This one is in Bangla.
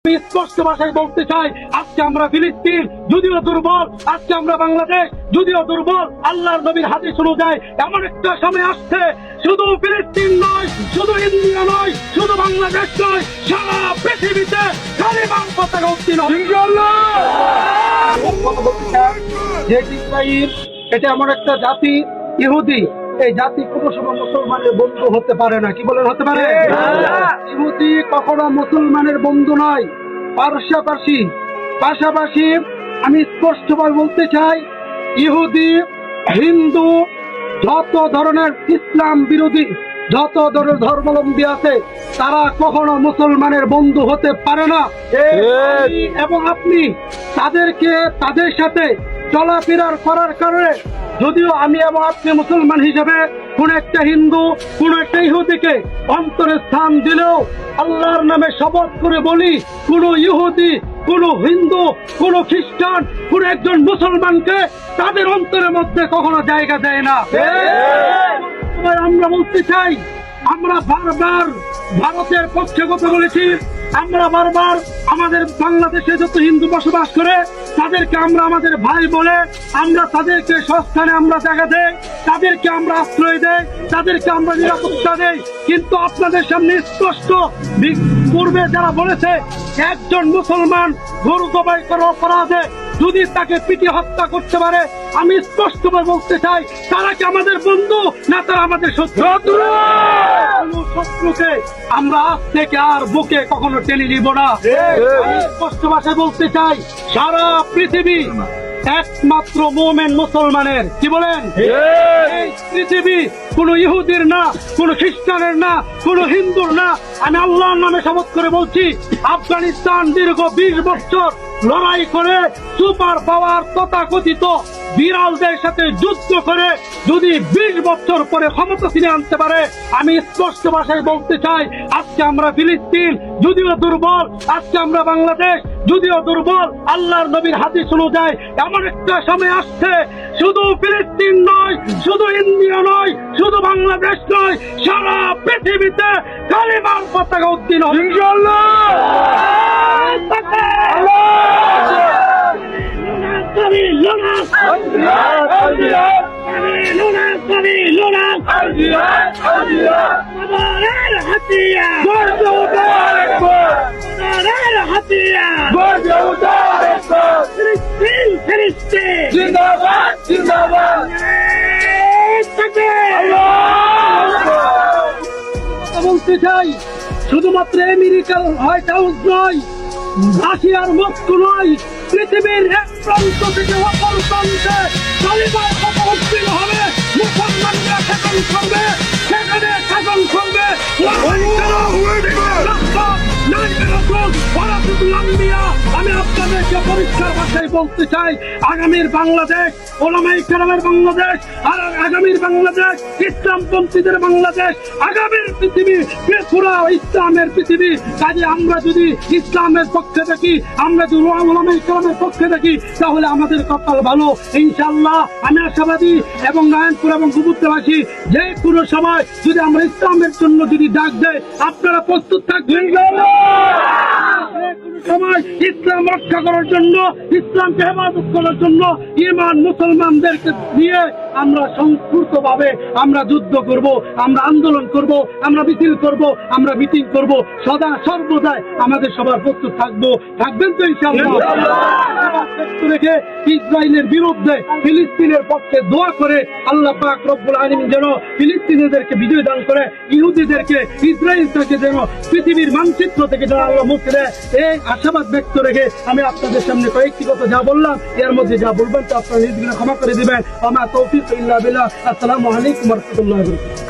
স্পষ্ট ভাষায় বলতে চাই, আজকে আমরা ফিলিস্তিন যদিও দুর্বল, আজকে আমরা বাংলাদেশ যদিও দুর্বল, আল্লাহর নবীর হাদিস অনুযায়ী এমন একটা সময় আসছে, শুধু ফিলিস্তিন নয়, শুধু ইন্ডিয়া নয়, শুধু বাংলাদেশ নয়, সারা পৃথিবীতে কালিমার পতাকা উত্তীর্ণ হবে। যে ইসরাইল এটা এমন একটা জাতি, ইহুদি, এই জাতি কোনো সময় মুসলমানের বন্ধু হতে পারে না। কি বলেন হতে পারে? ইহুদি কখনো মুসলমানের বন্ধু নয়। পাশাপাশি আমি স্পষ্টভাবে বলতে চাই, ইহুদি, হিন্দু, যত ধরনের ইসলাম বিরোধী যত ধরনের ধর্মাবলম্বী আছে, তারা কখনো মুসলমানের বন্ধু হতে পারে না। এবং আপনি তাদের সাথে চলাফেরার করার কারণে, যদিও আমি এবং আপনি মুসলমান হিসেবে কোন একটা হিন্দু, কোন একটা ইহুদিকে অন্তরে স্থান দিলেও আল্লাহর নামে শপথ করে বলি, কোন ইহুদি, কোন হিন্দু, কোন খ্রিস্টান, কোন একজন মুসলমানকে তাদের অন্তরের মধ্যে কখনো জায়গা দেয় না। আমরা বলতে চাই, আমরা বারবার ভারতের পক্ষে কথা বলেছি, আমরা বারবার আমাদের বাংলাদেশে যত হিন্দু বসবাস করে তাদেরকে আমরা আমাদের ভাই বলে আমরা তাদেরকে সস্থানে আমরা জায়গা দেই, তাদেরকে আমরা আশ্রয় দেই, তাদেরকে আমরা নিরাপত্তা দেই। কিন্তু আপনাদের সামনে স্পষ্ট, পূর্বে যারা বলেছে একজন মুসলমান গরু জবাই করার অপরাধে যদি তাকে পিটিয়ে হত্যা করতে পারে, আমি স্পষ্টভাবে বলতে চাই, তারা কি আমাদের বন্ধু না তারা আমাদের শত্রু? শত্রুকে আমরা আজ থেকে আর বুকে কখনো টেনে নিব না। আমি স্পষ্ট ভাষায় বলতে চাই, সারা পৃথিবী একমাত্র মুমিন মুসলমানের। কি বলেন? এই পৃথিবী কোন ইহুদির না, কোন খ্রিস্টানের না, কোন হিন্দুর না। আমি আল্লাহর নামে শপথ করে বলছি, আফগানিস্তান দীর্ঘ 20 বছর লড়াই করে সুপার পাওয়ার তথাকথিত বিড়ালদের সাথে যুদ্ধ করে যদি 20 বছর পরে ক্ষমতা ছিনিয়ে আনতে পারে, আমি স্পষ্ট ভাষায় বলতে চাই, আজকে আমরা ফিলিস্তিন যদিও দুর্বল, আজকে আমরা বাংলাদেশ যদিও দুর্বল, আল্লাহর নবীর হাদিস অনুযায়ী এমন একটা সময় আসছে, শুধু ফিলিস্তিন নয়, শুধু ইন্ডিয়া নয়, শুধু বাংলাদেশ নয়, সারা পৃথিবীতে কালিমার পতাকা উত্তীর্ণ হবে। বলতে চাই, শুধুমাত্র আমেরিকার হোয়াইট হাউস নয়, রাশিয়ার মস্কো নয়, পৃথিবীর এক প্রান্ত থেকে অপর প্রান্তে কালিমার পতাকা উত্তীর্ণ হবে। মুসলমানরা শাসন করবে, সেখানে শাসন করবে। আমি আপনাদেরকে পরিষ্কার ভাষায় বলতে চাই, আগামীর বাংলাদেশ ওলামায়ে কেরামের বাংলাদেশ, আর আগামীর বাংলাদেশ ইসলামপন্থীদের বাংলাদেশ, আগামীর পৃথিবী পুরা ইসলামের পৃথিবী। কাজে আমরা যদি ইসলামের পক্ষে থাকি, আমরা যদি ওলামায়ে কেরামের পক্ষে থাকি, তাহলে আমাদের কপাল ভালো ইনশাআল্লাহ। আমি আশাবাদী এবং নারায়ণপুর এবং গুবুত্রবাসী, যে কোনো সময় যদি আমরা ইসলামের জন্য যদি ডাক দেয়, আপনারা প্রস্তুত থাকবেন। সময় ইসলাম রক্ষা করার জন্য, ইসলামকে হেফাজত করার জন্য, ইমান মুসলমানদেরকে দিয়ে আমরা সংস্কৃত ভাবে আমরা যুদ্ধ করব, আমরা আন্দোলন করব, আমরা মিছিল করব, আমরা মিটিং করব, সদা সর্বদাই আমাদের সবার প্রস্তুত থাকবেন তো ইনশাআল্লাহ। রেখে ইসরায়েলের বিরুদ্ধে ফিলিস্তিনের পক্ষে দোয়া করে আল্লাহ পাক রব্বুল আলামিন যেন ফিলিস্তিনিদেরকে বিজয় দান করে, ইহুদিদেরকে ইসরায়েল থেকে যেন পৃথিবীর মানচিত্র থেকে যেন আল্লাহ মুছে দেয়, এই আশাবাদ ব্যক্ত রেখে আমি আপনাদের সামনে কয়েকটি কথা যা বললাম, এর মধ্যে যা বলবেন তো আপনারা নিজ ক্ষমা করে দিবেন। আমার তৌফিক ইল্লা বিল্লাহ। আসসালামু আলাইকুম ওয়া রাহমাতুল্লাহি ওয়া বারাকাতুহু।